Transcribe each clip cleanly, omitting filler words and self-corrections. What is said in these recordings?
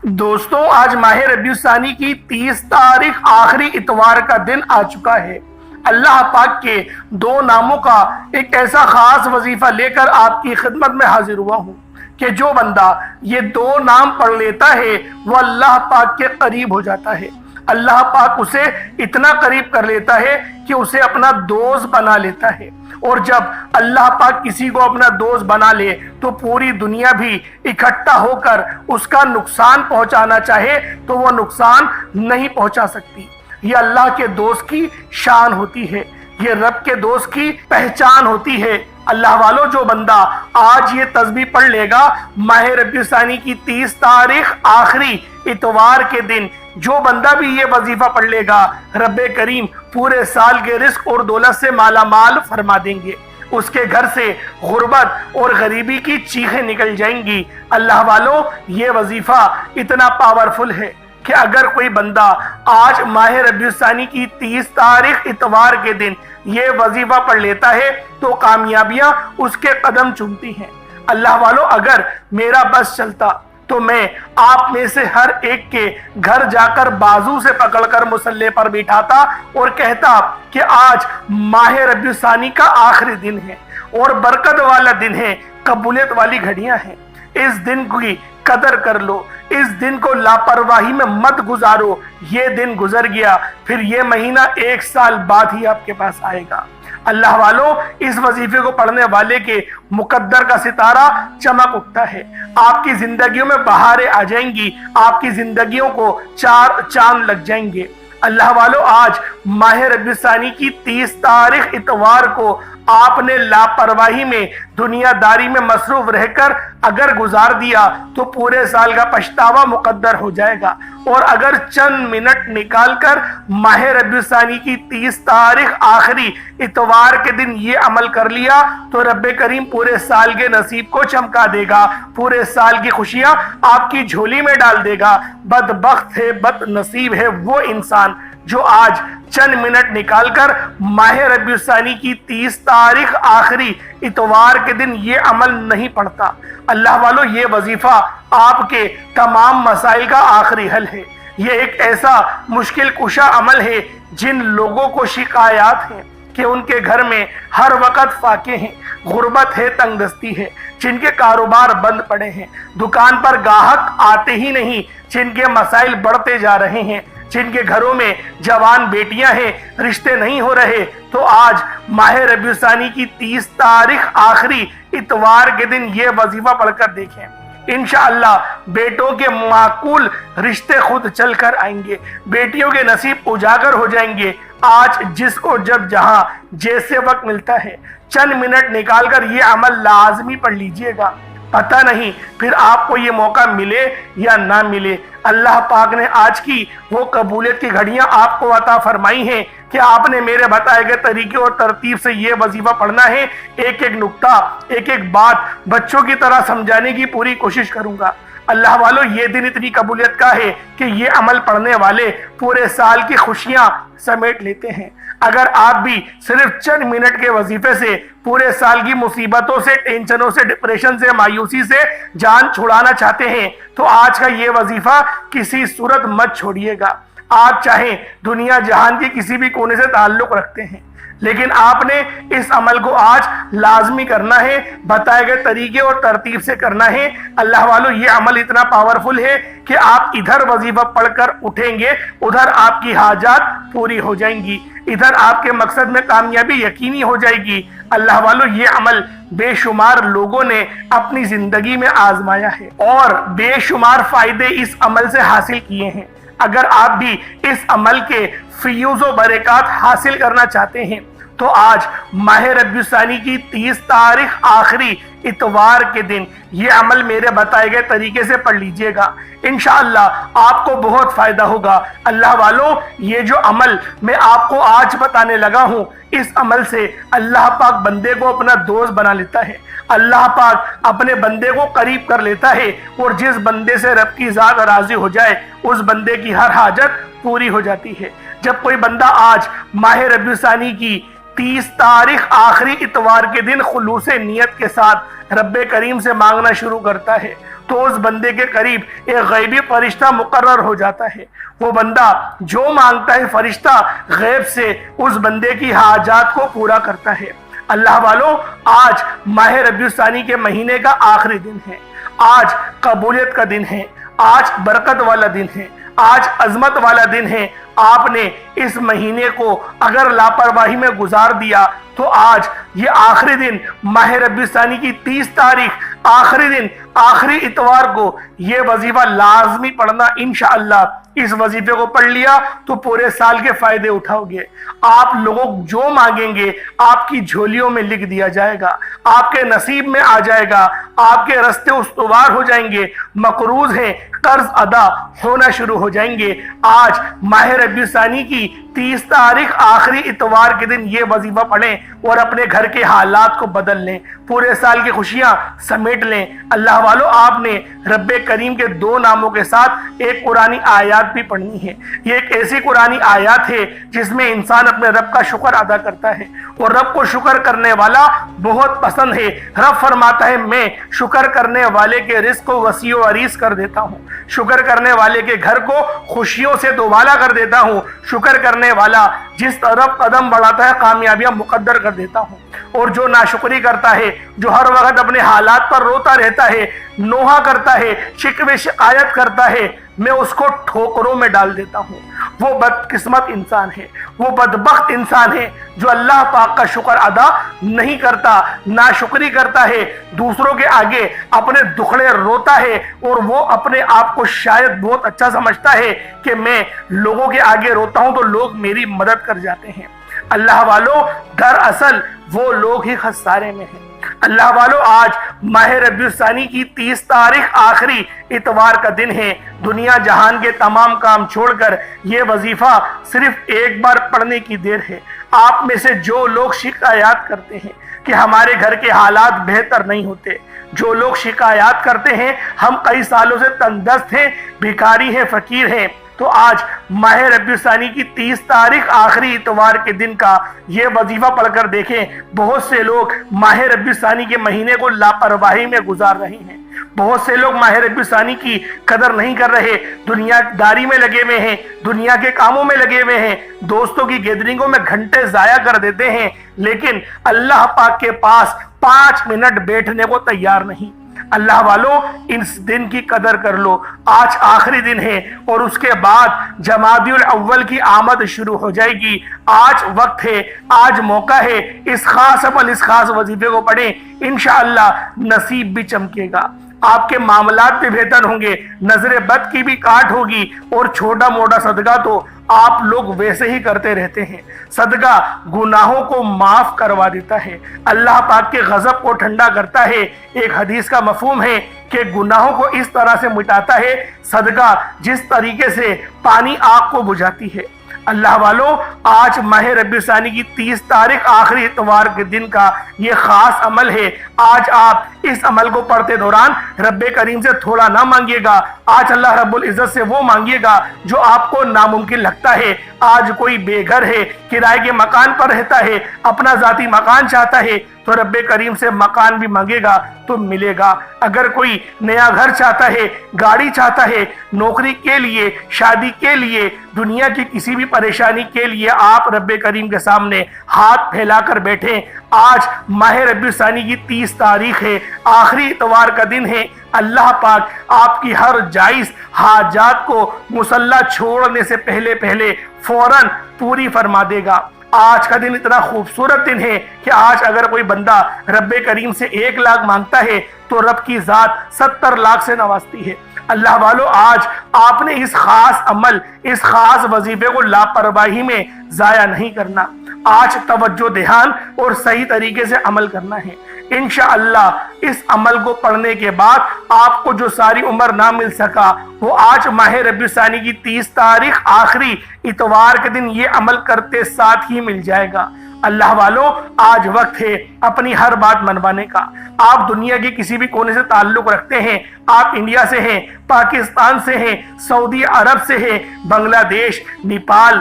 دوستوں، آج ماہ ربیع الثانی کی 30 تاریخ آخری اتوار کا دن آ چکا ہے۔ اللہ پاک کے دو ناموں کا ایک ایسا خاص وظیفہ لے کر آپ کی خدمت میں حاضر ہوا ہوں کہ جو بندہ یہ دو نام پڑھ لیتا ہے وہ اللہ پاک کے قریب ہو جاتا ہے۔ اللہ پاک اسے اتنا قریب کر لیتا ہے کہ اسے اپنا دوست بنا لیتا ہے، اور جب اللہ پاک کسی کو اپنا دوست بنا لے تو پوری دنیا بھی اکٹھا ہو کر اس کا نقصان پہنچانا چاہے تو وہ نقصان نہیں پہنچا سکتی۔ یہ اللہ کے دوست کی شان ہوتی ہے، یہ رب کے دوست کی پہچان ہوتی ہے۔ اللہ والوں، جو بندہ آج یہ تسبیح پڑھ لے گا، ماہ ربیع الثانی کی 30 تاریخ آخری اتوار کے دن جو بندہ بھی یہ وظیفہ پڑھ لے گا، رب کریم پورے سال کے رزق اور دولت سے مالا مال فرما دیں گے۔ اس کے گھر سے غربت اور غریبی کی چیخیں نکل جائیں گی۔ اللہ والوں، یہ وظیفہ اتنا پاورفل ہے کہ اگر کوئی بندہ آج ماہ ربیع الثانی کی 30 تاریخ اتوار کے دن یہ وظیفہ پڑھ لیتا ہے تو کامیابیاں اس کے قدم چومتی ہیں۔ اللہ والوں، اگر میرا بس چلتا تو میں آپ میں سے ہر ایک کے گھر جا کر بازو سے پکڑ کر مصلی پر بٹھاتا اور کہتا کہ آج ماہ ربیع الثانی کا آخری دن ہے اور برکت والا دن ہے، قبولیت والی گھڑیاں ہیں۔ اس دن کی قدر کر لو، اس دن کو لاپرواہی میں مت گزارو۔ یہ دن گزر گیا، پھر یہ مہینہ 1 سال بعد ہی آپ کے پاس آئے گا۔ اللہ والوں، اس وظیفے کو پڑھنے والے کے مقدر کا ستارہ چمک اٹھتا ہے۔ آپ کی زندگیوں میں بہاریں آ جائیں گی، آپ کی زندگیوں کو 4 چاند لگ جائیں گے۔ اللہ والوں، آج ماہ ربیع الثانی کی 30 تاریخ اتوار کو آپ نے لاپرواہی میں، دنیا داری میں مصروف رہ کر اگر گزار دیا تو پورے سال کا پچھتاوا مقدر ہو جائے گا، اور اگر چند منٹ نکال کر ماہ ربیع الثانی کی 30 تاریخ آخری اتوار کے دن یہ عمل کر لیا تو رب کریم پورے سال کے نصیب کو چمکا دے گا، پورے سال کی خوشیاں آپ کی جھولی میں ڈال دے گا۔ بدبخت ہے، بد نصیب ہے وہ انسان جو آج چند منٹ نکال کر ماہ ربیع الثانی کی 30 تاریخ آخری اتوار کے دن یہ عمل نہیں پڑھتا۔ اللہ والوں، یہ وظیفہ آپ کے تمام مسائل کا آخری حل ہے۔ یہ ایک ایسا مشکل کشا عمل ہے، جن لوگوں کو شکایات ہیں کہ ان کے گھر میں ہر وقت فاقے ہیں، غربت ہے، تنگ دستی ہے، جن کے کاروبار بند پڑے ہیں، دکان پر گاہک آتے ہی نہیں، جن کے مسائل بڑھتے جا رہے ہیں، جن کے گھروں میں جوان بیٹیاں ہیں، رشتے نہیں ہو رہے، تو آج ماہ ربیع الثانی کی 30 تاریخ آخری اتوار کے دن یہ وظیفہ پڑھ کر دیکھیں۔ انشاءاللہ بیٹوں کے معقول رشتے خود چل کر آئیں گے، بیٹیوں کے نصیب اجاگر ہو جائیں گے۔ آج جس کو جب جہاں جیسے وقت ملتا ہے، چند منٹ نکال کر یہ عمل لازمی پڑھ لیجئے گا۔ پتہ نہیں پھر آپ کو یہ موقع ملے یا نہ ملے۔ اللہ پاک نے آج کی وہ قبولیت کی گھڑیاں آپ کو عطا فرمائی ہیں کہ آپ نے میرے بتائے گئے طریقے اور ترتیب سے یہ وظیفہ پڑھنا ہے۔ ایک ایک نقطہ، ایک ایک بات بچوں کی طرح سمجھانے کی پوری کوشش کروں گا۔ اللہ والوں، یہ دن اتنی قبولیت کا ہے کہ یہ عمل پڑھنے والے پورے سال کی خوشیاں سمیٹ لیتے ہیں۔ اگر آپ بھی صرف چند منٹ کے وظیفے سے پورے سال کی مصیبتوں سے، ٹینشنوں سے، ڈپریشن سے، مایوسی سے جان چھڑانا چاہتے ہیں تو آج کا یہ وظیفہ کسی صورت مت چھوڑیے گا۔ آپ چاہیں دنیا جہان کے کسی بھی کونے سے تعلق رکھتے ہیں، لیکن آپ نے اس عمل کو آج لازمی کرنا ہے، بتائے گئے طریقے اور ترتیب سے کرنا ہے۔ اللہ والوں، یہ عمل اتنا پاورفل ہے کہ آپ ادھر وظیفہ پڑھ کر اٹھیں گے، ادھر آپ کی حاجات پوری ہو جائیں گی، ادھر آپ کے مقصد میں کامیابی یقینی ہو جائے گی۔ اللہ والوں، یہ عمل بے شمار لوگوں نے اپنی زندگی میں آزمایا ہے اور بے شمار فائدے اس عمل سے حاصل کیے ہیں۔ اگر آپ بھی اس عمل کے فیوز و برکات حاصل کرنا چاہتے ہیں تو آج ماہ ربیع الثانی کی 30 تاریخ آخری اتوار کے دن یہ عمل میرے بتائے گئے طریقے سے پڑھ لیجئے گا۔ انشاءاللہ آپ کو بہت فائدہ ہوگا۔ اللہ والوں، یہ جو عمل میں آپ کو آج بتانے لگا ہوں، اس عمل سے اللہ پاک بندے کو اپنا دوست بنا لیتا ہے، اللہ پاک اپنے بندے کو قریب کر لیتا ہے، اور جس بندے سے رب کی ذات راضی ہو جائے اس بندے کی ہر حاجت پوری ہو جاتی ہے۔ جب کوئی بندہ آج ماہ ربیع الثانی کی 30 تاریخ آخری اتوار کے دن خلوص نیت کے ساتھ رب کریم سے مانگنا شروع کرتا ہے تو اس بندے کے قریب ایک غیبی فرشتہ مقرر ہو جاتا ہے. وہ بندہ جو مانگتا ہے فرشتہ غیب سے اس بندے کی حاجات کو پورا کرتا ہے. اللہ والوں، آج ماہ ربیع الثانی کے مہینے کا آخری دن ہے. آج قبولیت کا دن ہے، آج برکت والا دن ہے، آج عظمت والا دن ہے. آپ نے اس مہینے کو اگر لاپرواہی میں گزار دیا تو آج یہ آخری دن ماہ ربیع الثانی کی 30 تاریخ آخری دن، آخری اتوار کو یہ وظیفہ لازمی پڑھنا. انشاءاللہ اس وظیفے کو پڑھ لیا تو پورے سال کے فائدے اٹھاؤ گے. آپ لوگوں جو مانگیں گے آپ کی جھولیوں میں لکھ دیا جائے گا، آپ کے نصیب میں آ جائے گا، آپ کے راستے استوار ہو جائیں گے. مقروض ہیں، قرض ادا ہونا شروع ہو جائیں گے. آج ماہ ربیع الثانی کی 30 تاریخ آخری اتوار کے دن یہ وظیفہ پڑھیں اور اپنے گھر کے حالات کو بدل لیں، پورے سال کی خوشیاں سمیٹ لیں. اللہ والو، آپ نے رب کریم کے 2 ناموں کے ساتھ ایک قرآنی آیات بھی پڑھنی ہے. یہ ایک ایسی قرآنی آیات ہے جس میں انسان اپنے رب کا شکر ادا کرتا ہے اور رب کو شکر کرنے والا بہت پسند ہے. رب فرماتا ہے میں شکر کرنے والے کے رزق کو وسیع و عریض کر دیتا ہوں، شکر کرنے والے کے گھر کو خوشیوں سے دوبالا کر دیتا ہوں، شکر کرنے والا جس طرف قدم بڑھاتا ہے کامیابیاں مقدر کر دیتا ہوں. اور جو ناشکری کرتا ہے، جو ہر وقت اپنے حالات پر روتا رہتا ہے، نوحہ کرتا ہے، شکوے شکایت کرتا ہے، میں اس کو ٹھوکروں میں ڈال دیتا ہوں. وہ بدقسمت انسان ہے، وہ بدبخت انسان ہے جو اللہ پاک کا شکر ادا نہیں کرتا، ناشکری کرتا ہے، دوسروں کے آگے اپنے دکھڑے روتا ہے اور وہ اپنے آپ کو شاید بہت اچھا سمجھتا ہے کہ میں لوگوں کے آگے روتا ہوں تو لوگ میری مدد کر جاتے ہیں. اللہ والو، دراصل وہ لوگ ہی خسارے میں ہیں. اللہ والو، آج ماہ ربیع الثانی کی 30 تاریخ آخری اتوار کا دن ہے. دنیا جہان کے تمام کام چھوڑ کر یہ وظیفہ صرف ایک بار پڑھنے کی دیر ہے. آپ میں سے جو لوگ شکایات کرتے ہیں کہ ہمارے گھر کے حالات بہتر نہیں ہوتے، جو لوگ شکایات کرتے ہیں ہم کئی سالوں سے تنگدست ہیں، بھکاری ہیں، فقیر ہیں، تو آج ماہ ربیع الثانی کی 30 تاریخ آخری اتوار کے دن کا یہ وظیفہ پڑھ کر دیکھیں. بہت سے لوگ ماہ ربیع الثانی کے مہینے کو لاپرواہی میں گزار رہے ہیں. بہت سے لوگ ماہ ربیع الثانی کی قدر نہیں کر رہے، دنیا داری میں لگے ہوئے ہیں، دنیا کے کاموں میں لگے ہوئے ہیں، دوستوں کی گیدرنگوں میں گھنٹے ضائع کر دیتے ہیں، لیکن اللہ پاک کے پاس 5 منٹ بیٹھنے کو تیار نہیں. اللہ والو، اس دن کی قدر کر لو. آج آخری دن ہے اور اس کے بعد جمادی الاول کی آمد شروع ہو جائے گی. آج وقت ہے، آج موقع ہے. اس خاص عمل، اس خاص وظیفے کو پڑھیں، انشاءاللہ نصیب بھی چمکے گا، آپ کے معاملات بھی بہتر ہوں گے، نظر بد کی بھی کاٹ ہوگی. اور چھوٹا موٹا صدقہ تو آپ لوگ ویسے ہی کرتے رہتے ہیں. صدقہ گناہوں کو معاف کروا دیتا ہے، اللہ پاک کے غضب کو ٹھنڈا کرتا ہے. ایک حدیث کا مفہوم ہے کہ گناہوں کو اس طرح سے مٹاتا ہے صدقہ جس طریقے سے پانی آگ کو بجھاتی ہے. اللہ والو، آج ماہ ربیع الثانی کی 30 تاریخ آخری اتوار کے دن کا یہ خاص عمل ہے. آج آپ اس عمل کو پڑھتے دوران رب کریم سے تھوڑا نہ مانگیے گا. آج اللہ رب العزت سے وہ مانگیے گا جو آپ کو ناممکن لگتا ہے. آج کوئی بے گھر ہے، کرائے کے مکان پر رہتا ہے، اپنا ذاتی مکان چاہتا ہے تو رب کریم سے مکان بھی مانگے گا تو ملے گا. اگر کوئی نیا گھر چاہتا ہے، گاڑی چاہتا ہے، نوکری کے لیے، شادی کے لیے، دنیا کی کسی بھی پریشانی کے لیے آپ رب کریم کے سامنے ہاتھ پھیلا کر بیٹھیں. آج ماہ ربیع الثانی کی 30 تاریخ ہے، آخری اتوار کا دن ہے. اللہ پاک آپ کی ہر جائز حاجات کو مصلی چھوڑنے سے پہلے فوراً پوری فرما دے گا. آج کا دن اتنا خوبصورت دن ہے کہ آج اگر کوئی بندہ رب کریم سے 1 لاکھ مانگتا ہے تو رب کی ذات 70 لاکھ سے نوازتی ہے. اللہ والو، آج آپ نے اس خاص عمل، اس خاص وظیفے کو لاپرواہی میں ضائع نہیں کرنا. آج توجہ دھیان اور صحیح طریقے سے عمل کرنا ہے. انشاءاللہ اس عمل کو پڑھنے کے بعد آپ کو جو ساری عمر نہ مل سکا وہ آج ماہ ربیع الثانی کی 30 تاریخ آخری اتوار کے دن یہ عمل کرتے ساتھ ہی مل جائے گا. اللہ والو، آج وقت ہے اپنی ہر بات منوانے کا. آپ دنیا کے کسی بھی کونے سے تعلق رکھتے ہیں، آپ انڈیا سے ہیں، پاکستان سے ہیں، سعودی عرب سے ہیں، بنگلہ دیش، نیپال،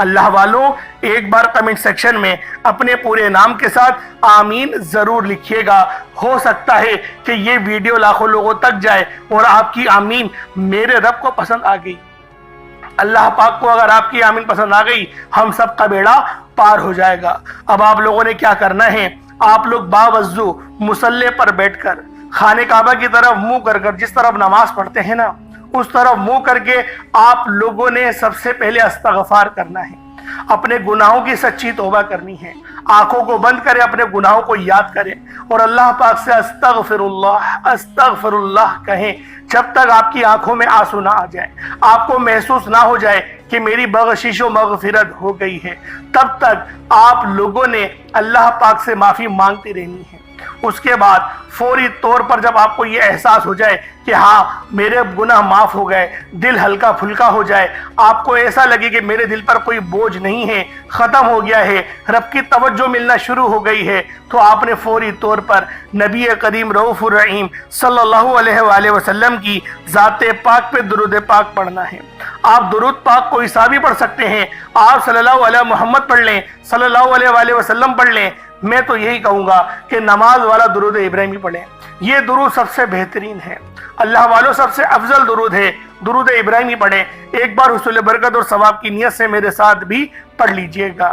اللہ والوں ایک بار کمنٹ سیکشن میں اپنے پورے نام کے ساتھ آمین ضرور لکھیے گا. ہو سکتا ہے کہ یہ ویڈیو لاکھوں لوگوں تک جائے اور آپ کی آمین میرے رب کو پسند آ گئی. اللہ پاک کو اگر آپ کی آمین پسند آ گئی ہم سب کا بیڑا پار ہو جائے گا. اب آپ لوگوں نے کیا کرنا ہے, آپ لوگ باوضو مصلی پر بیٹھ کر خانہ کعبہ کی طرف منہ کر کر, جس طرف نماز پڑھتے ہیں نا اس طرف منہ کر کے آپ لوگوں نے سب سے پہلے استغفار کرنا ہے, اپنے گناہوں کی سچی توبہ کرنی ہے. آنکھوں کو بند کریں, اپنے گناہوں کو یاد کریں اور اللہ پاک سے استغفر اللہ کہیں جب تک آپ کی آنکھوں میں آنسو نہ آ جائے, آپ کو محسوس نہ ہو جائے کہ میری بخشش و مغفرت ہو گئی ہے, تب تک آپ لوگوں نے اللہ پاک سے معافی مانگتی رہنی ہے. اس کے بعد فوری طور پر جب آپ کو یہ احساس ہو جائے کہ ہاں میرے گناہ معاف ہو گئے, دل ہلکا پھلکا ہو جائے, آپ کو ایسا لگے کہ میرے دل پر کوئی بوجھ نہیں ہے, ختم ہو گیا ہے, رب کی توجہ ملنا شروع ہو گئی ہے, تو آپ نے فوری طور پر نبی کریم رؤوف الرحیم صلی اللہ علیہ وآلہ وسلم کی ذات پاک پہ درود پاک پڑھنا ہے. آپ درود پاک کو عیسیٰ بھی پڑھ سکتے ہیں, آپ صلی اللہ علیہ محمد پڑھ لیں, صلی اللہ علیہ وآلہ وسلم پڑھ لیں. میں تو یہی کہوں گا کہ نماز والا درود ابراہیمی پڑھیں, یہ درود سب سے بہترین ہے. اللہ والوں سب سے افضل درود ہے, درود ابراہیمی پڑھیں. ایک بار حصول برکت اور ثواب کی نیت سے میرے ساتھ بھی پڑھ لیجئے گا.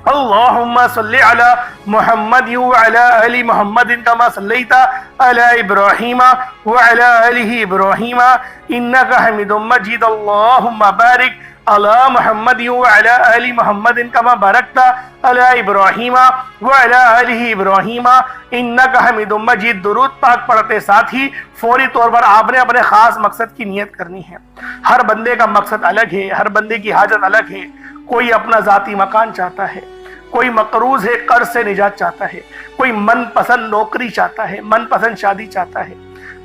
اللہم صلی علی محمد وعلی آل محمد کما صلیت علی ابراہیم وعلی آل ابراہیم انکا حمید مجید. اللہم بارک علی محمد وعلی آل محمد کما بارکت علی ابراہیم وعلی آل ابراہیم انکا حمید مجید. درود پاک پڑھتے ساتھ ہی فوری طور پر آپ نے اپنے خاص مقصد کی نیت کرنی ہے. ہر بندے کا مقصد الگ ہے, ہر بندے کی حاجت الگ ہے. کوئی اپنا ذاتی مکان چاہتا ہے, کوئی مقروض ہے قرض سے نجات چاہتا ہے, کوئی من پسند نوکری چاہتا ہے, من پسند شادی چاہتا ہے,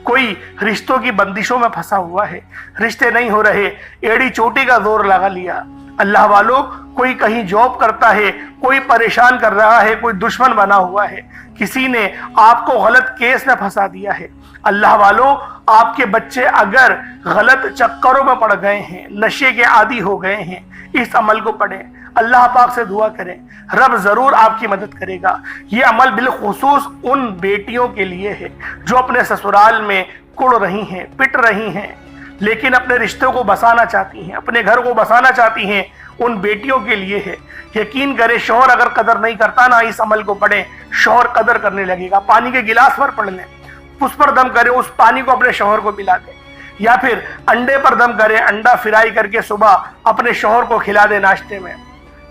کوئی رشتوں کی بندشوں میں پھنسا ہوا ہے, رشتے نہیں ہو رہے, ایڑی چوٹی کا زور لگا لیا. اللہ والوں کوئی کہیں جاب کرتا ہے, کوئی پریشان کر رہا ہے, کوئی دشمن بنا ہوا ہے, کسی نے آپ کو غلط کیس میں پھنسا دیا ہے. اللہ والوں آپ کے بچے اگر غلط چکروں میں پڑ گئے ہیں, نشے کے عادی ہو گئے ہیں, اس عمل کو پڑھیں, اللہ پاک سے دعا کریں, رب ضرور آپ کی مدد کرے گا. یہ عمل بالخصوص ان بیٹیوں کے لیے ہے جو اپنے سسرال میں کڑ رہی ہیں, پٹ رہی ہیں, لیکن اپنے رشتوں کو بسانا چاہتی ہیں, اپنے گھر کو بسانا چاہتی ہیں. ان بیٹیوں کے لیے ہے. یقین کریں شوہر اگر قدر نہیں کرتا نا, اس عمل کو پڑھیں, شوہر قدر کرنے لگے گا. پانی کے گلاس پر پڑھ لیں, اس پر دم کریں, اس پانی کو اپنے شوہر کو پلا دیں. یا پھر انڈے پر دم کریں, انڈا فرائی کر کے صبح اپنے شوہر کو کھلا دیں ناشتے میں.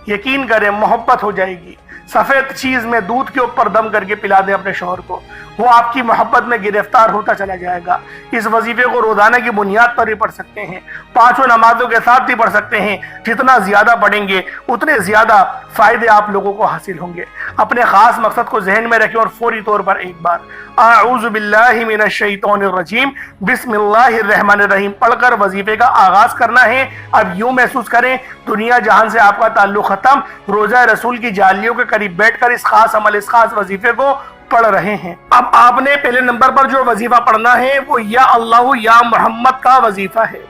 یقین کریں محبت ہو جائے گی. سفید چیز میں دودھ کے اوپر دم کر کے پلا دیں اپنے شوہر کو, وہ آپ کی محبت میں گرفتار ہوتا چلا جائے گا. اس وظیفے کو روزانہ کی بنیاد پر بھی پڑھ سکتے ہیں, 5 نمازوں کے ساتھ بھی پڑھ سکتے ہیں. جتنا زیادہ پڑھیں گے اتنے زیادہ فائدے آپ لوگوں کو حاصل ہوں گے. اپنے خاص مقصد کو ذہن میں رکھیں اور فوری طور پر ایک بار اعوذ باللہ من الشیطان الرجیم بسم اللہ الرحمن الرحیم پڑھ کر وظیفے کا آغاز کرنا ہے. اب یوں محسوس کریں دنیا جہان سے آپ کا تعلق ختم, روزہ رسول کی جالیوں کے قریب بیٹھ کر اس خاص عمل, اس خاص وظیفے کو پڑھ رہے ہیں. اب آپ نے پہلے نمبر پر جو وظیفہ پڑھنا ہے وہ یا اللہ یا محمد کا وظیفہ ہے.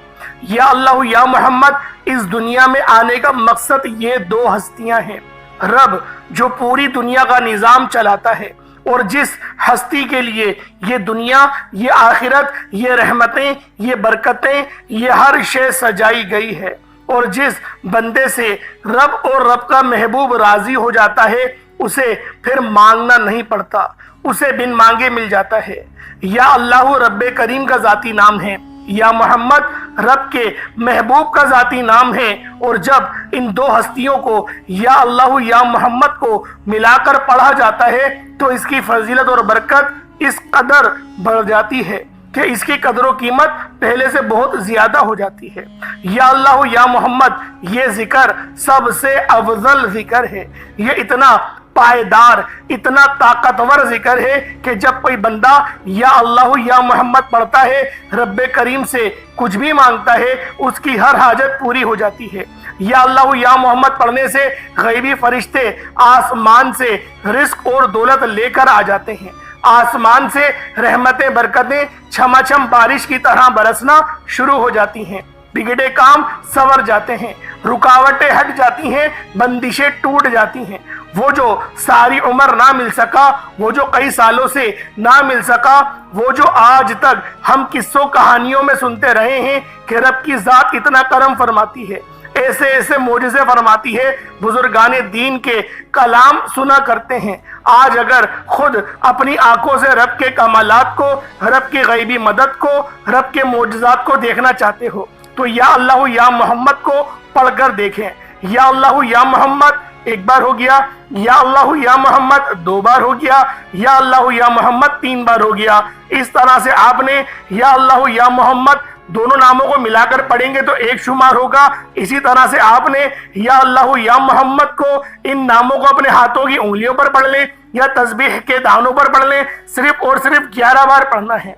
یا اللہ یا محمد اس دنیا میں آنے کا مقصد یہ 2 ہستیاں ہیں. رب جو پوری دنیا کا نظام چلاتا ہے اور جس ہستی کے لیے یہ دنیا, یہ آخرت, یہ رحمتیں, یہ برکتیں, یہ ہر شے سجائی گئی ہے, اور جس بندے سے رب اور رب کا محبوب راضی ہو جاتا ہے اسے پھر مانگنا نہیں پڑتا, اسے بن مانگے مل جاتا ہے. یا اللہ رب کریم کا ذاتی نام ہے, یا محمد رب کے محبوب کا ذاتی نام ہے. اور جب ان 2 ہستیوں کو یا اللہ یا محمد کو ملا کر پڑھا جاتا ہے تو اس کی فضیلت اور برکت اس قدر بڑھ جاتی ہے کہ اس کی قدر و قیمت پہلے سے بہت زیادہ ہو جاتی ہے. یا اللہ یا محمد یہ ذکر سب سے افضل ذکر ہے. یہ اتنا پائیدار, اتنا طاقتور ذکر ہے کہ جب کوئی بندہ یا اللہ یا محمد پڑھتا ہے, رب کریم سے کچھ بھی مانگتا ہے, اس کی ہر حاجت پوری ہو جاتی ہے. یا اللہ یا محمد پڑھنے سے غیبی فرشتے آسمان سے رزق اور دولت لے کر آ جاتے ہیں. آسمان سے رحمتیں برکتیں چھما چھم بارش کی طرح برسنا شروع ہو جاتی ہیں. بگڑے کام سنور جاتے ہیں. رکاوٹیں ہٹ جاتی ہیں، بندشیں ٹوٹ جاتی ہیں۔ وہ جو ساری عمر نہ مل سکا، وہ جو کئی سالوں سے نہ مل سکا، وہ جو آج تک ہم قصوں کہانیوں میں سنتے رہے ہیں کہ رب کی ذات اتنا کرم فرماتی ہے، ایسے ایسے معجزے فرماتی ہے، بزرگان دین کے کلام سنا کرتے ہیں۔ آج اگر خود اپنی آنکھوں سے رب کے کمالات کو، رب کی غیبی مدد کو، رب کے معجزات کو دیکھنا چاہتے ہو تو یا اللہ یا محمد کو پڑھ کر دیکھیں۔ یا اللہ یا محمد ایک بار ہو گیا، یا اللہ یا محمد دو بار ہو گیا، یا اللہ یا محمد تین بار ہو گیا۔ اس طرح سے آپ نے یا اللہ یا محمد دونوں ناموں کو ملا کر پڑھیں گے تو ایک شمار ہوگا۔ اسی طرح سے آپ نے یا اللہ یا محمد کو ان ناموں کو اپنے ہاتھوں کی انگلیوں پر پڑھ لیں یا تسبیح کے دانوں پر پڑھ لیں، صرف اور صرف 11 بار پڑھنا ہے۔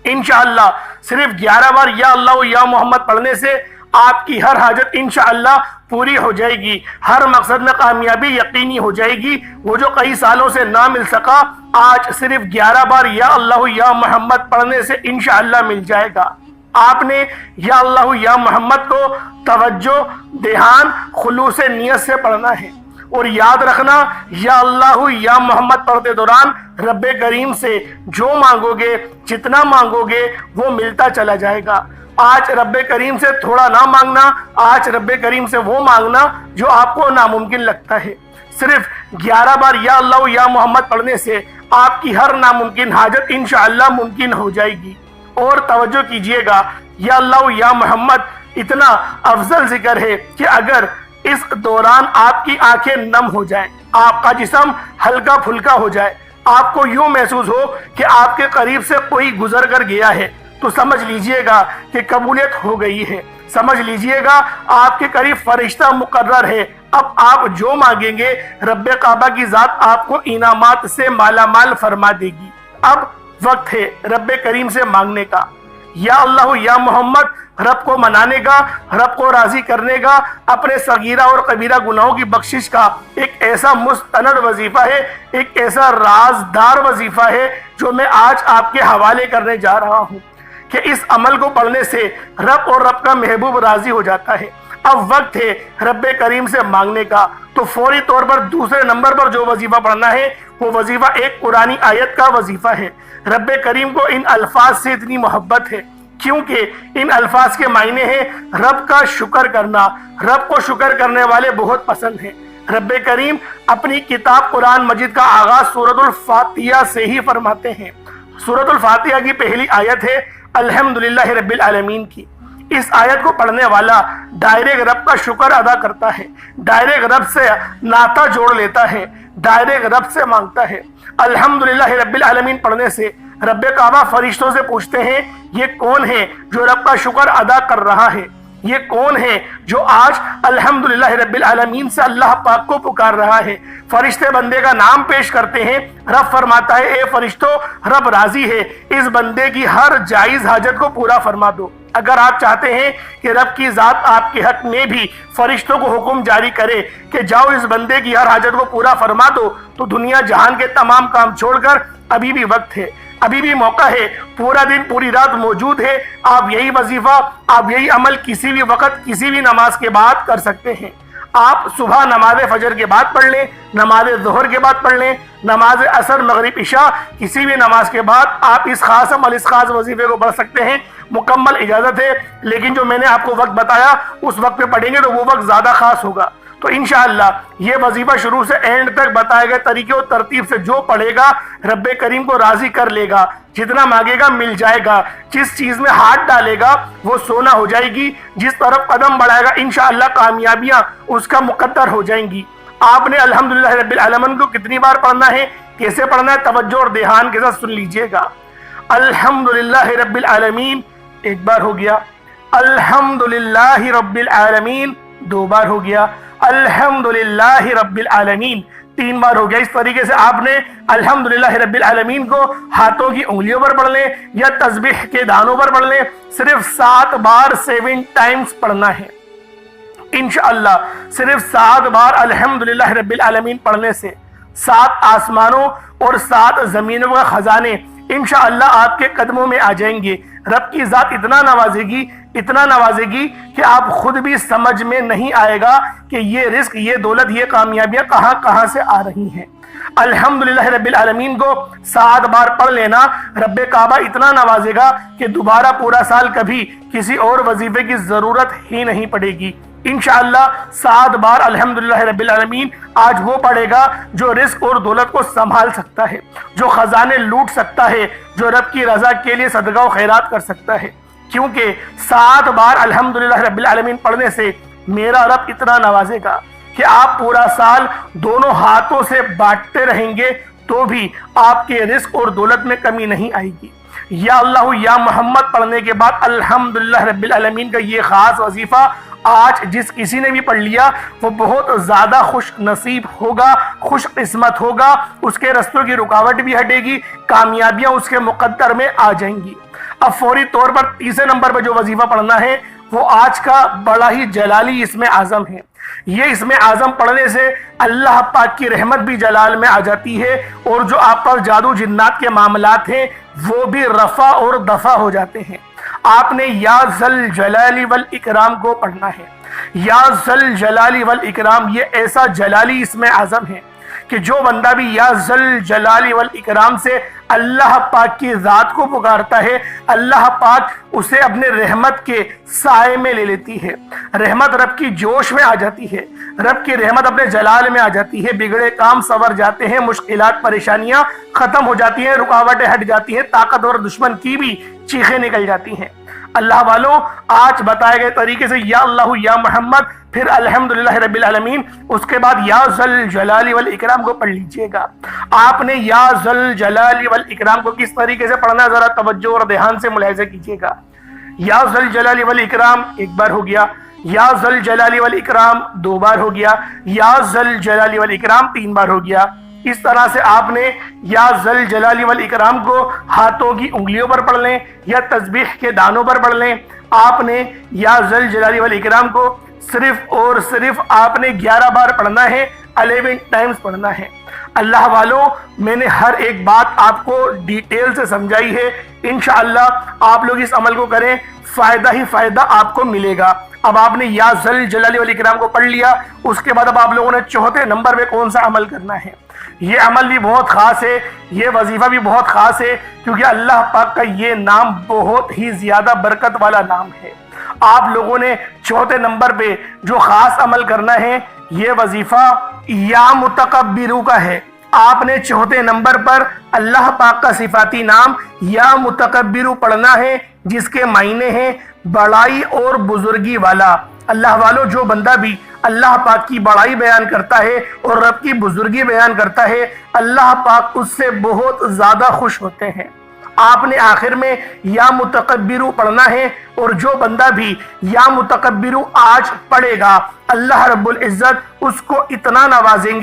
انشاءاللہ صرف 11 بار یا اللہ یا محمد پڑھنے سے آپ کی ہر حاجت انشاءاللہ پوری ہو جائے گی، ہر مقصد میں کامیابی یقینی ہو جائے گی۔ وہ جو کئی سالوں سے نہ مل سکا، آج صرف 11 بار یا اللہ یا محمد پڑھنے سے انشاءاللہ مل جائے گا۔ آپ نے یا اللہ یا محمد کو توجہ، دھیان، خلوص نیت سے پڑھنا ہے، اور یاد رکھنا یا اللہ یا محمد پڑھتے دوران رب کریم سے جو مانگو گے، جتنا مانگو گے وہ ملتا چلا جائے گا۔ آج رب کریم سے تھوڑا نہ مانگنا، آج رب کریم سے وہ مانگنا جو آپ کو ناممکن لگتا ہے۔ صرف 11 بار یا اللہ یا محمد پڑھنے سے آپ کی ہر ناممکن حاجت انشاءاللہ ممکن ہو جائے گی۔ اور توجہ کیجئے گا، یا اللہ یا محمد اتنا افضل ذکر ہے کہ اگر اس دوران آپ کی آنکھیں نم ہو جائیں، آپ کا جسم ہلکا پھلکا ہو جائے، آپ کو یوں محسوس ہو کہ آپ کے قریب سے کوئی گزر کر گیا ہے، تو سمجھ لیجئے گا کہ قبولیت ہو گئی ہے۔ سمجھ لیجئے گا آپ کے قریب فرشتہ مقرر ہے۔ اب آپ جو مانگیں گے رب کعبہ کی ذات آپ کو انعامات سے مالا مال فرما دے گی۔ اب وقت ہے رب کریم سے مانگنے کا، یا اللہ یا محمد رب کو منانے کا، رب کو راضی کرنے کا، اپنے صغیرہ اور کبیرہ گناہوں کی بخشش کا ایک ایسا مستند وظیفہ ہے، ایک ایسا رازدار وظیفہ ہے جو میں آج آپ کے حوالے کرنے جا رہا ہوں کہ اس عمل کو پڑھنے سے رب اور رب کا محبوب راضی ہو جاتا ہے۔ اب وقت ہے رب کریم سے مانگنے کا، تو فوری طور پر دوسرے نمبر پر جو وظیفہ پڑھنا ہے وہ وظیفہ ایک قرآنی آیت کا وظیفہ ہے۔ رب کریم کو ان الفاظ سے اتنی محبت ہے کیونکہ ان الفاظ کے معنی ہیں رب کا شکر کرنا، رب کو شکر کرنے والے بہت پسند ہیں۔ رب کریم اپنی کتاب قرآن مجید کا آغاز سورۃ الفاتحہ سے ہی فرماتے ہیں۔ سورۃ الفاتحہ کی پہلی آیت ہے الحمدللہ رب العالمین کی۔ اس آیت کو پڑھنے والا ڈائریکٹ رب کا شکر ادا کرتا ہے، ڈائریکٹ رب سے ناطہ جوڑ لیتا ہے، ڈائریکٹ رب سے مانگتا ہے۔ الحمدللہ رب العالمین پڑھنے سے رب کعبہ فرشتوں سے پوچھتے ہیں یہ کون ہے جو رب کا شکر ادا کر رہا ہے، یہ کون ہے جو آج الحمدللہ رب العالمین سے اللہ پاک کو پکار رہا ہے۔ فرشتے بندے کا نام پیش کرتے ہیں، رب فرماتا ہے اے فرشتوں رب راضی ہے، اس بندے کی ہر جائز حاجت کو پورا فرما دو۔ اگر آپ چاہتے ہیں کہ رب کی ذات آپ کے حق میں بھی فرشتوں کو حکم جاری کرے کہ جاؤ اس بندے کی ہر حاجت کو پورا فرما دو، تو دنیا جہان کے تمام کام چھوڑ کر ابھی بھی وقت ہے، ابھی بھی موقع ہے، پورا دن پوری رات موجود ہے۔ آپ یہی وظیفہ، آپ یہی عمل کسی بھی وقت کسی بھی نماز کے بعد کر سکتے ہیں۔ آپ صبح نماز فجر کے بعد پڑھ لیں، نماز ظہر کے بعد پڑھ لیں، نماز عصر مغرب عشاء کسی بھی نماز کے بعد آپ اس خاص عمل، اس خاص وظیفے کو پڑھ سکتے ہیں۔ مکمل اجازت ہے، لیکن جو میں نے آپ کو وقت بتایا اس وقت پہ پڑھیں گے تو وہ وقت زیادہ خاص ہوگا۔ تو انشاءاللہ یہ وظیفہ شروع سے اینڈ تک بتائے گئے طریقے اور ترتیب سے جو پڑھے گا رب کریم کو راضی کر لے گا، جتنا مانگے گا مل جائے گا، جس چیز میں ہاتھ ڈالے گا وہ سونا ہو جائے گی، جس طرف قدم بڑھائے گا انشاءاللہ کامیابیاں اس کا مقدر ہو جائیں گی۔ آپ نے الحمدللہ رب العالمین کو کتنی بار پڑھنا ہے، کیسے پڑھنا ہے، توجہ اور دھیان کے ساتھ سن لیجئے گا۔ الحمدللہ رب العالمین ایک بار ہو گیا، الحمدللہ رب العالمین دو بار ہو گیا، الحمدللہ رب العالمین تین بار ہو گیا۔ اس طریقے سے آپ نے الحمدللہ رب العالمین کو ہاتھوں کی انگلیوں پر پڑھ لیں یا تسبیح کے دانوں پر پڑھ لیں، صرف 7 بار 7 ٹائمز پڑھنا ہے۔ انشاءاللہ صرف 7 بار الحمدللہ رب العالمین پڑھنے سے 7 آسمانوں اور 7 زمینوں کا خزانے انشاءاللہ آپ کے قدموں میں آ جائیں گے۔ رب کی ذات اتنا نوازے گی اتنا نوازے گی کہ آپ خود بھی سمجھ میں نہیں آئے گا کہ یہ رزق، یہ دولت، یہ کامیابیاں کہاں کہاں سے آ رہی ہیں۔ الحمدللہ رب العالمین کو 7 بار پڑھ لینا رب کعبہ اتنا نوازے گا کہ دوبارہ پورا سال کبھی کسی اور وظیفے کی ضرورت ہی نہیں پڑے گی۔ انشاءاللہ 7 بار الحمدللہ رب العالمین آج وہ پڑھے گا جو رزق اور دولت کو سنبھال سکتا ہے، جو خزانے لوٹ سکتا ہے، جو رب کی رضا کے لیے صدقہ و خیرات کر سکتا ہے، کیونکہ 7 بار الحمدللہ رب العالمین پڑھنے سے میرا رب اتنا نوازے گا کہ آپ پورا سال دونوں ہاتھوں سے بانٹتے رہیں گے تو بھی آپ کے رزق اور دولت میں کمی نہیں آئے گی۔ یا اللہ یا محمد پڑھنے کے بعد الحمدللہ رب العالمین کا یہ خاص وظیفہ آج جس کسی نے بھی پڑھ لیا وہ بہت زیادہ خوش نصیب ہوگا، خوش قسمت ہوگا، اس کے رستوں کی رکاوٹ بھی ہٹے گی، کامیابیاں اس کے مقدر میں آ جائیں گی۔ اب فوری طور پر تیسرے نمبر پر جو وظیفہ پڑھنا ہے وہ آج کا بڑا ہی جلالی اسم اعظم ہے۔ یہ اسم اعظم پڑھنے سے اللہ پاک کی رحمت بھی جلال میں آ جاتی ہے، اور جو آپ پر جادو جنات کے معاملات ہیں وہ بھی رفع اور دفع ہو جاتے ہیں۔ آپ نے یا ذل جلال والاکرام کو پڑھنا ہے۔ یا ذل جلال والاکرام یہ ایسا جلالی اسم اعظم ہے کہ جو بندہ بھی یا ذل جلال والاکرام سے اللہ پاک کی ذات کو پکارتا ہے، اللہ پاک اسے اپنے رحمت کے سائے میں لے لیتی ہے۔ رحمت رب کی جوش میں آ جاتی ہے، رب کی رحمت اپنے جلال میں آ جاتی ہے، بگڑے کام سنور جاتے ہیں، مشکلات پریشانیاں ختم ہو جاتی ہیں، رکاوٹیں ہٹ جاتی ہیں، طاقتور دشمن کی بھی چیخیں نکل جاتی ہیں۔ اللہ والوں، آج بتائے گئے طریقے سے یا اللہ یا محمد، پھر الحمدللہ رب العالمین، اس کے بعد یا ذل جلال والاکرام کو پڑھ لیجئے گا۔ آپ نے یا ذل جلال والاکرام کو کس طریقے سے پڑھنا ہے ذرا توجہ اور دھیان سے ملاحظہ کیجئے گا۔ یا ذل جلال والاکرام 1 بار ہو گیا، یا ذل جلال والاکرام 2 بار ہو گیا، یا ذل جلال والاکرام 3 بار ہو گیا۔ اس طرح سے آپ نے یا ذل جلال والاکرام کو ہاتھوں کی انگلیوں پر پڑھ لیں یا تسبیح کے دانوں پر پڑھ لیں۔ آپ نے یا ذل جلال والاکرام کو صرف اور صرف آپ نے 11 بار پڑھنا ہے، 11 ٹائمز پڑھنا ہے۔ اللہ والوں، میں نے ہر ایک بات آپ کو ڈیٹیل سے سمجھائی ہے، انشاءاللہ آپ لوگ اس عمل کو کریں، فائدہ ہی فائدہ آپ کو ملے گا۔ اب آپ نے یا ذل جلال والاکرام کو پڑھ لیا، اس کے بعد اب آپ لوگوں نے 4تھے نمبر پہ کون سا عمل کرنا ہے۔ یہ عمل بھی بہت خاص ہے، یہ وظیفہ بھی بہت خاص ہے، کیونکہ اللہ پاک کا یہ نام بہت ہی زیادہ برکت والا نام ہے۔ آپ لوگوں نے 4تھے نمبر پہ جو خاص عمل کرنا ہے یہ وظیفہ یا متکبرو کا ہے۔ آپ نے 4تھے نمبر پر اللہ پاک کا صفاتی نام یا متکبرو پڑھنا ہے، جس کے معنی ہیں بڑائی اور بزرگی والا۔ اللہ والوں، جو بندہ بھی اللہ پاک کی بڑائی بیان کرتا ہے اور رب کی بزرگی بیان کرتا ہے، اللہ پاک اس سے بہت زیادہ خوش ہوتے ہیں۔ آپ نے آخر میں یا متکبرو پڑھنا ہے، اور جو بندہ بھی یا متکبرو آج پڑھے گا اللہ رب العزت اس کو اتنا نوازیں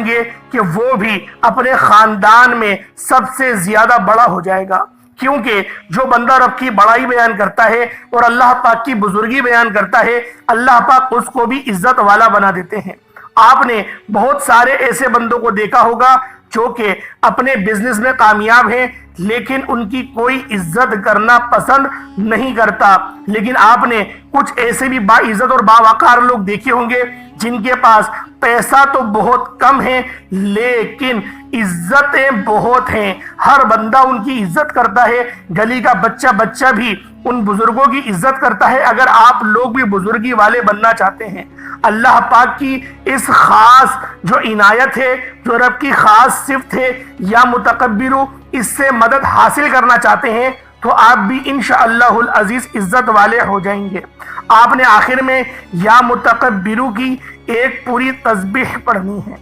گے کہ وہ بھی اپنے خاندان میں سب سے زیادہ بڑا ہو جائے گا، کیونکہ جو بندہ رب کی بڑائی بیان کرتا ہے اور اللہ پاک کی بزرگی بیان کرتا ہے، اللہ پاک اس کو بھی عزت والا بنا دیتے ہیں۔ آپ نے بہت سارے ایسے بندوں کو دیکھا ہوگا جو کہ اپنے بزنس میں کامیاب ہیں لیکن ان کی کوئی عزت کرنا پسند نہیں کرتا، لیکن آپ نے کچھ ایسے بھی باعزت اور باوقار لوگ دیکھے ہوں گے جن کے پاس پیسہ تو بہت کم ہے لیکن عزتیں بہت ہیں، ہر بندہ ان کی عزت کرتا ہے، گلی کا بچہ بھی ان بزرگوں کی عزت کرتا ہے۔ اگر آپ لوگ بھی بزرگی والے بننا چاہتے ہیں، اللہ پاک کی اس خاص جو عنایت ہے، جو رب کی خاص صفت ہے یا متکبرو، اس سے مدد حاصل کرنا چاہتے ہیں تو آپ بھی انشاءاللہ العزیز عزت والے ہو جائیں گے۔ آپ نے آخر میں یا متکبرو کی ایک پوری تسبیح پڑھنی ہے۔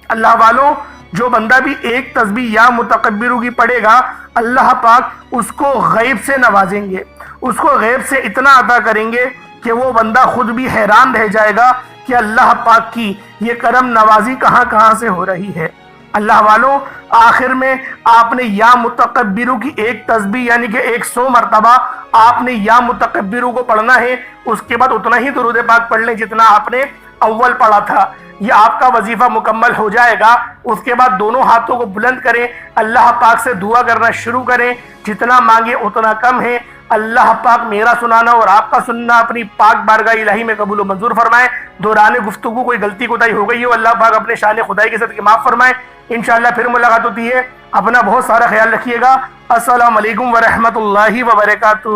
اللہ والوں، جو بندہ بھی ایک تسبیح یا متکبرو کی پڑھے گا، اللہ پاک اس کو غیب سے نوازیں گے، اس کو غیب سے اتنا عطا کریں گے کہ وہ بندہ خود بھی حیران رہ جائے گا کہ اللہ پاک کی یہ کرم نوازی کہاں کہاں سے ہو رہی ہے۔ اللہ والوں، آخر میں آپ نے یا متکبرو کی ایک تسبیح یعنی کہ 100 مرتبہ آپ نے یا متکبرو کو پڑھنا ہے، اس کے بعد اتنا ہی درود پاک پڑھ لیں جتنا آپ نے اول پڑھا تھا۔ یہ آپ کا وظیفہ مکمل ہو جائے گا۔ اس کے بعد دونوں ہاتھوں کو بلند کریں، اللہ پاک سے دعا کرنا شروع کریں، جتنا مانگے اتنا کم ہے۔ اللہ پاک میرا سنانا اور آپ کا سننا اپنی پاک بارگاہ الہی میں قبول و منظور فرمائے۔ دوران گفتگو کوئی غلطی کوتاہی ہو گئی ہو، اللہ پاک اپنے شان خدائی کے ساتھ معاف فرمائے۔ انشاءاللہ پھر ملاقات ہوتی ہے، اپنا بہت سارا خیال رکھیے گا۔ السلام علیکم ورحمۃ اللہ وبرکاتہ۔